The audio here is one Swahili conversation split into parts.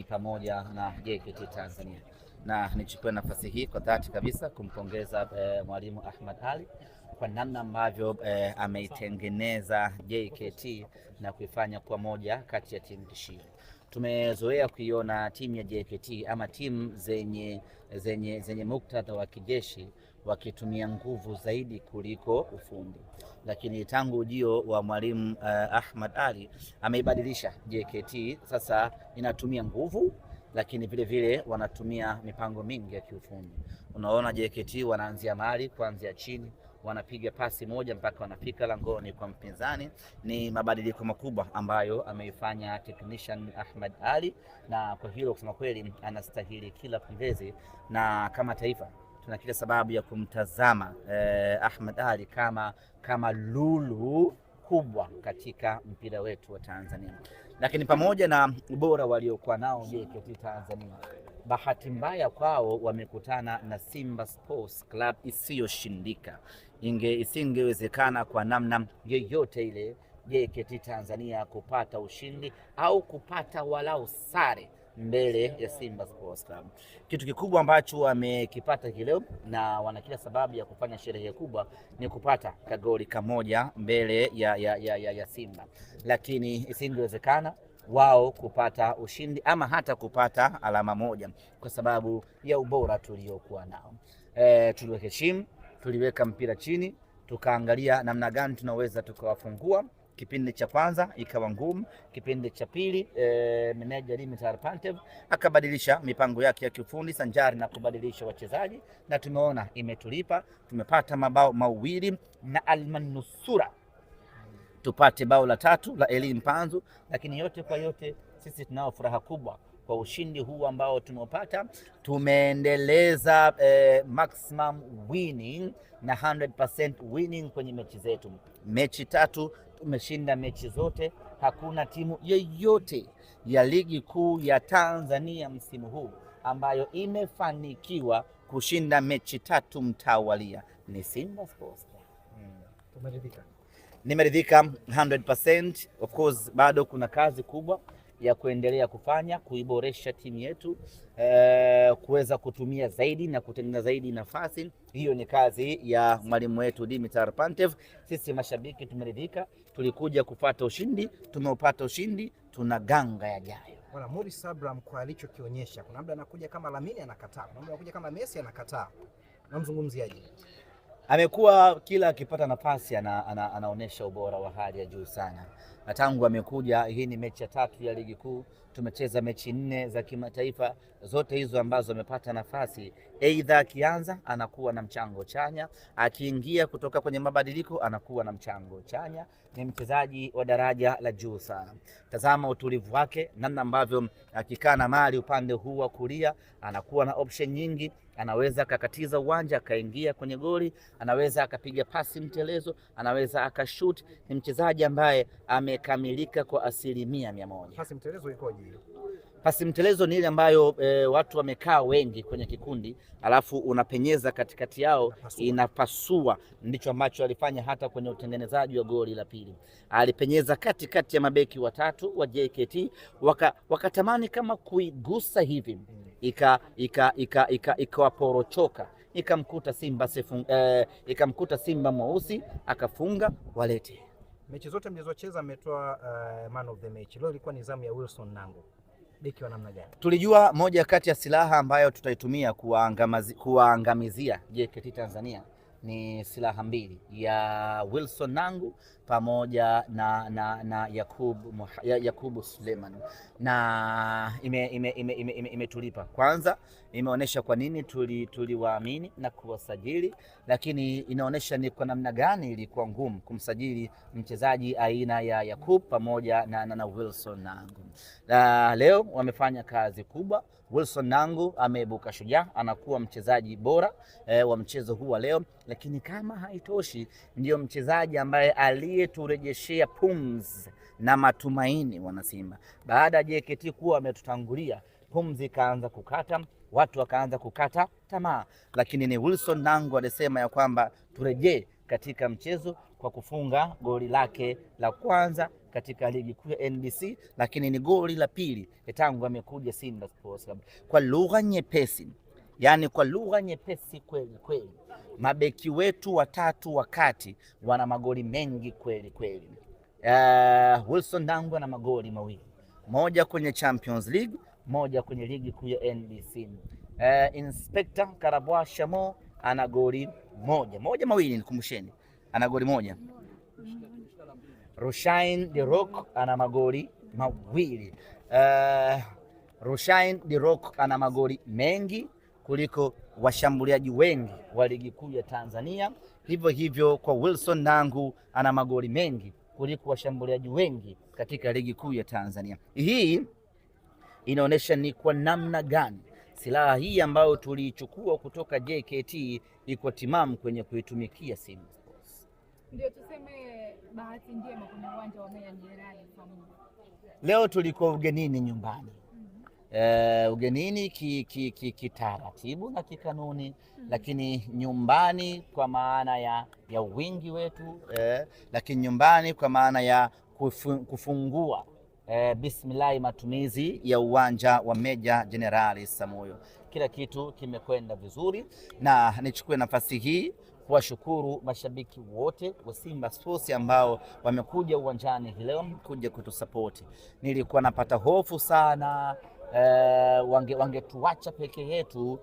pamoja na JKT Tanzania, na nichukue nafasi hii kwa dhati kabisa kumpongeza mwalimu Ahmad Ally kwa namna ambavyo ameitengeneza JKT na kuifanya kuwa moja kati ya timu tishio. Tumezoea kuiona timu ya JKT ama timu zenye muktadha wa kijeshi wakitumia nguvu zaidi kuliko ufundi, lakini tangu ujio wa mwalimu Ahmad Ally ameibadilisha JKT. Sasa inatumia nguvu, lakini vile vile wanatumia mipango mingi ya kiufundi. Unaona JKT wanaanzia mahali kuanzia chini, wanapiga pasi moja mpaka wanafika langoni kwa mpinzani. Ni mabadiliko makubwa ambayo ameifanya technician Ahmad Ally, na kwa hilo kusema kweli anastahili kila pongezi, na kama taifa tuna kila sababu ya kumtazama Ahmad Ally kama lulu kubwa katika mpira wetu wa Tanzania. Lakini pamoja na ubora waliokuwa nao JKT Tanzania, bahati mbaya kwao wamekutana na Simba Sports Club isiyoshindika. Isingewezekana kwa namna yoyote ile JKT Tanzania kupata ushindi au kupata walau sare mbele ya Simba Sports Club. Kitu kikubwa ambacho wamekipata kileo na wana kila sababu ya kufanya sherehe kubwa ni kupata kagoli kamoja mbele ya Simba, lakini isingewezekana wao kupata ushindi ama hata kupata alama moja kwa sababu ya ubora tuliokuwa nao. Tuliweka chini, tuliweka mpira chini, tukaangalia namna gani tunaweza tukawafungua. Kipindi cha kwanza ikawa ngumu, kipindi cha pili meneja Dimitar Pantev akabadilisha mipango yake ya kiufundi sanjari na kubadilisha wachezaji, na tumeona imetulipa. Tumepata mabao mawili na almanusura tupate bao la tatu la Eli Mpanzu, lakini yote kwa yote sisi tunao furaha kubwa kwa ushindi huu ambao tumepata. Tumeendeleza maximum winning na 100% winning kwenye mechi zetu. Mechi 3 tumeshinda mechi zote. Hakuna timu yoyote ya ligi kuu ya Tanzania msimu huu ambayo imefanikiwa kushinda mechi 3 mtawalia. Ni Simba Sports. Tumeridhika. Nimeridhika 100%. Of course bado kuna kazi kubwa ya kuendelea kufanya, kuiboresha timu yetu, kuweza kutumia zaidi na kutengeneza zaidi nafasi. Hiyo ni kazi ya mwalimu wetu Dimitar Pantev. Sisi mashabiki tumeridhika, tulikuja kupata ushindi, tumeupata ushindi, tuna ganga yajayo. Bwana Morris Abraham kwa alichokionyesha, kuna muda anakuja kama Lamine anakataa, kuna muda anakuja kama Messi anakataa. Namzungumziaje? Amekuwa kila akipata nafasi anaonesha ubora wa hali ya juu sana. Na tangu amekuja, hii ni mechi ya 3 ya ligi kuu, tumecheza mechi 4 za kimataifa. Zote hizo ambazo amepata nafasi, aidha akianza anakuwa na mchango chanya, akiingia kutoka kwenye mabadiliko anakuwa na mchango chanya. Ni mchezaji wa daraja la juu sana. Tazama utulivu wake, namna ambavyo akikaa na mali upande huu wa kulia anakuwa na option nyingi. Anaweza akakatiza uwanja akaingia kwenye goli, anaweza akapiga pasi mtelezo, anaweza akashoot. Ni mchezaji ambaye amekamilika kwa 100%. Pasi mtelezo ikoje? Pasi mtelezo ni ile ambayo watu wamekaa wengi kwenye kikundi, alafu unapenyeza katikati yao, inapasua. Ndicho ambacho alifanya hata kwenye utengenezaji wa goli la pili. Alipenyeza katikati ya mabeki watatu wa JKT, wakatamani kama kuigusa hivi, ikawaporochoka, ikamkuta Simba mweusi akafunga walete. Mechi zote mlizocheza mmetoa man of the match. Leo ilikuwa ni zamu ya Wilson Nangu. Beki wa namna gani? Tulijua moja kati ya silaha ambayo tutaitumia kuwaangamizia JKT Tanzania ni silaha mbili, ya Wilson Nangu pamoja na Yakubu Suleiman, na imetulipa. Kwanza imeonyesha kwa nini tuliwaamini na kuwasajili, lakini inaonyesha ni kwa namna gani ilikuwa ngumu kumsajili mchezaji aina ya Yakub pamoja na Wilson Nangu. Na leo wamefanya kazi kubwa. Wilson Nangu ameibuka shujaa, anakuwa mchezaji bora wa mchezo huu wa leo, lakini kama haitoshi, ndio mchezaji ambaye aliyeturejeshea pumzi na matumaini wanasimba. Baada ya JKT kuwa ametutangulia, pumzi ikaanza kukata, watu wakaanza kukata tamaa, lakini ni Wilson Nangu alisema ya kwamba turejee katika mchezo kwa kufunga goli lake la kwanza katika ligi kuu ya NBC, lakini ni goli la pili tangu amekuja Simba Sports Club. Kwa lugha nyepesi, yani kwa lugha nyepesi kweli kweli, mabeki wetu watatu wakati wana magoli mengi kweli kweli. Wilson Nangu ana magoli mawili, moja kwenye Champions League, moja kwenye ligi kuu ya NBC. Inspector Karabwa Shamo ana goli moja mawili, nikumbusheni, ana goli moja. Rushaine De Rock ana magoli mawili. Rushaine De Rock ana magoli mengi kuliko washambuliaji wengi wa ligi kuu ya Tanzania. Hivyo hivyo kwa Wilson Nangu ana magoli mengi kuliko washambuliaji wengi katika ligi kuu ya Tanzania. Hii inaonyesha ni kwa namna gani silaha hii ambayo tuliichukua kutoka JKT iko timamu kwenye kuitumikia Simba Sports. Ndio tuseme bahati njema kwenye uwanja wa Meja Jenerali Samuel. Leo tulikuwa ugenini nyumbani. Ugenini kitaratibu na kikanuni, lakini nyumbani kwa maana ya wingi wetu, lakini nyumbani kwa maana ya kufungua bismillah matumizi ya uwanja wa Meja Jenerali Samuel. Kila kitu kimekwenda vizuri, na nichukue nafasi hii kuwashukuru mashabiki wote wa Simba Sports ambao wamekuja uwanjani leo kuja kutusapoti. Nilikuwa napata hofu sana wangetuacha peke yetu,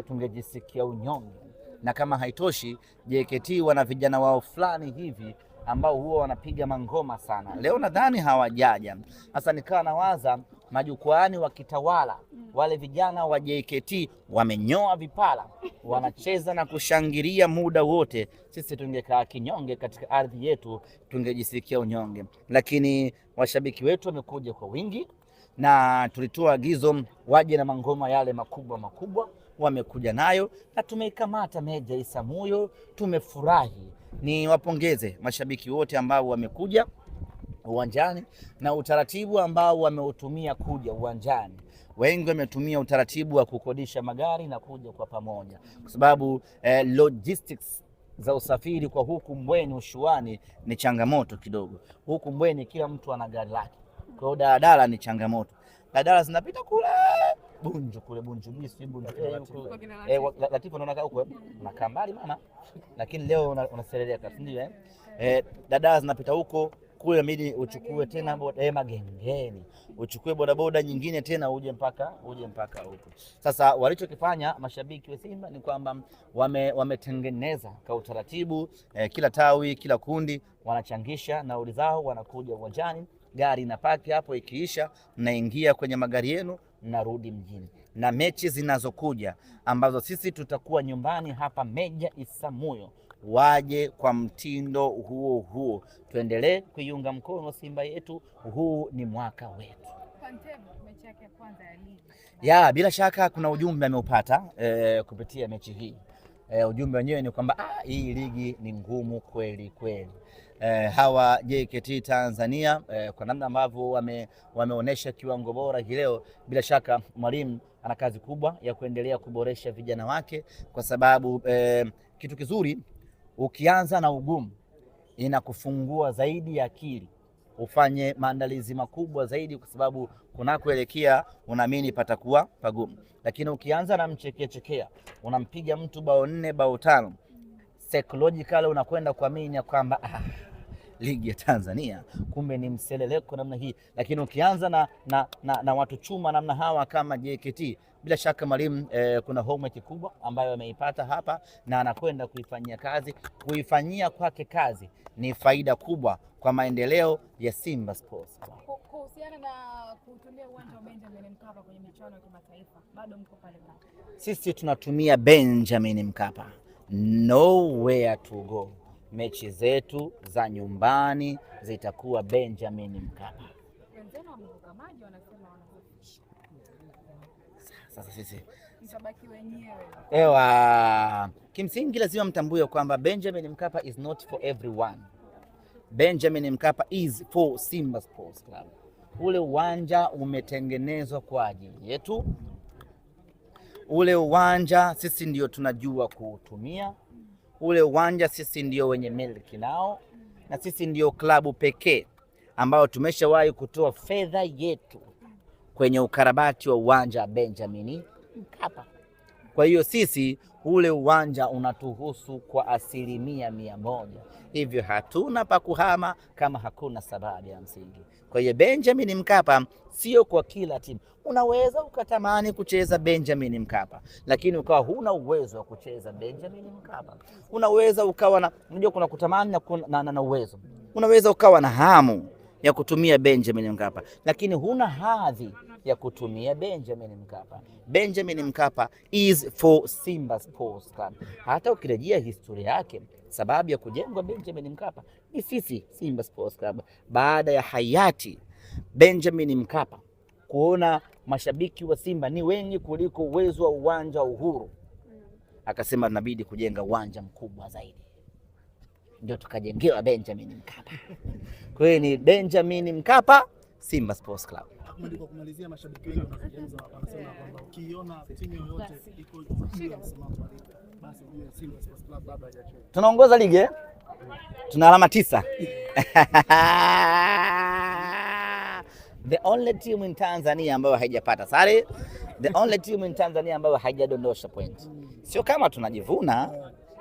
tungejisikia unyonge, na kama haitoshi JKT wana vijana wao fulani hivi ambao huwa wanapiga mangoma sana. Leo nadhani hawajaja. Sasa nikawa nawaza majukwaani wakitawala, wale vijana wa JKT wamenyoa vipala, wanacheza na kushangilia muda wote. Sisi tungekaa kinyonge katika ardhi yetu, tungejisikia unyonge. Lakini washabiki wetu wamekuja kwa wingi, na tulitoa agizo waje na mangoma yale makubwa, wamekuja nayo na tumeikamata Meja Isamuyo. Tumefurahi. Ni wapongeze mashabiki wote ambao wamekuja uwanjani na utaratibu ambao wameutumia kuja uwanjani. Wengi wametumia utaratibu wa kukodisha magari na kuja kwa pamoja, kwa sababu logistics za usafiri kwa huku Mbweni Ushuani ni changamoto kidogo. Huku Mbweni kila mtu ana gari lake, kwa hiyo daladala ni changamoto. Daladala zinapita kule Bunju bisi Bunju Latifu unaona huko unakaa mbali mama, lakini leo unasereleka, si ndio? Daladala zinapita huko, kule midi uchukue tena Magengeni, uchukue bodaboda nyingine tena uje mpaka huko. Sasa walichokifanya mashabiki wa Simba ni kwamba wametengeneza kwa utaratibu, kila tawi, kila kundi wanachangisha nauli zao, wanakuja uwanjani, gari inapaki hapo, ikiisha mnaingia kwenye magari yenu, mnarudi mjini. Na mechi zinazokuja ambazo sisi tutakuwa nyumbani hapa Meja Isamuyo, waje kwa mtindo huo. Tuendelee kuiunga mkono Simba yetu, huu ni mwaka wetu. Mechi yake ya kwanza ya ligi. Bila shaka kuna ujumbe ameupata kupitia mechi hii. Ujumbe wenyewe ni kwamba hii ligi ni ngumu kweli kweli. Hawa JKT Tanzania kwa namna ambavyo wameonyesha kiwango bora hii leo, bila shaka mwalimu ana kazi kubwa ya kuendelea kuboresha vijana wake, kwa sababu kitu kizuri ukianza na ugumu inakufungua zaidi akili, ufanye maandalizi makubwa zaidi, kwa sababu kunakoelekea unaamini patakuwa pagumu. Lakini ukianza na mchekea, unampiga mtu bao 4 bao 5, psychological unakwenda kuamini kwamba ligi ya Tanzania kumbe ni mseleleko namna hii. Lakini ukianza na watu chuma namna hawa kama JKT, bila shaka mwalimu kuna homework kubwa ambayo ameipata hapa na anakwenda kuifanyia kazi. Kuifanyia kwake kazi ni faida kubwa kwa maendeleo ya Simba Sports. Kuhusiana na kutumia uwanja wa Benjamin Mkapa kwenye michuano ya kimataifa, bado mko pale pale? Sisi tunatumia Benjamin Mkapa, nowhere to go. Mechi zetu za nyumbani zitakuwa Benjamin Mkapa. Wenzenu wamevuka maji, wanasema wanafisha. Sasa sisi mtabaki wenyewe. Kimsingi lazima mtambue kwamba Benjamin Mkapa is not for everyone. Benjamin Mkapa is for Simba Sports Club. Ule uwanja umetengenezwa kwa ajili yetu. Ule uwanja sisi ndio tunajua kuutumia. Ule uwanja sisi ndio wenye miliki nao, na sisi ndio klabu pekee ambao tumeshawahi kutoa fedha yetu kwenye ukarabati wa uwanja wa Benjamin Mkapa. Kwa hiyo sisi ule uwanja unatuhusu kwa 100%. Hivyo hatuna pa kuhama kama hakuna sababu ya msingi. Kwa hiyo Benjamin Mkapa sio kwa kila timu. Unaweza ukatamani kucheza Benjamin Mkapa, lakini ukawa huna uwezo wa kucheza Benjamin Mkapa. Unaweza ukawa na, unajua kuna kutamani na uwezo. Unaweza ukawa na hamu ya kutumia Benjamin Mkapa, lakini huna hadhi ya kutumia Benjamin Mkapa. Benjamin Mkapa is for Simba Sports Club. Hata ukirejea historia yake, sababu ya kujengwa Benjamin Mkapa ni sisi Simba Sports Club. Baada ya hayati Benjamin Mkapa kuona mashabiki wa Simba ni wengi kuliko uwezo wa uwanja wa Uhuru, akasema tunabidi kujenga uwanja mkubwa zaidi, ndio tukajengewa Benjamin Mkapa. Kwa hiyo ni Benjamin Mkapa Simba Sports Club. Kwa kumalizia, mashabiki wengi wanasema kwamba ukiona timu yoyote iko juu ya msimamo wa ligi, basi ujue Simba Sports Club bado hajacheza. Tunaongoza ligi, tuna alama 9. The only team in Tanzania ambayo haijapata sare, the only team in Tanzania ambayo haijadondosha point. Sio kama tunajivuna,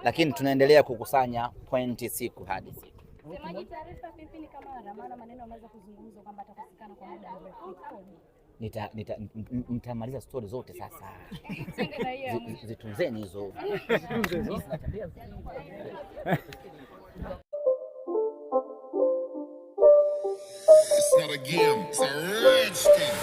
lakini tunaendelea kukusanya pointi siku hadi siku. Semaji taarifa vipi ni kama Ramana maneno ameweza kuzungumzwa kwamba atakosekana kwa muda mrefu. Nitamaliza story zote sasa. Zitunzeni hizo. It's not a game, it's a rich thing.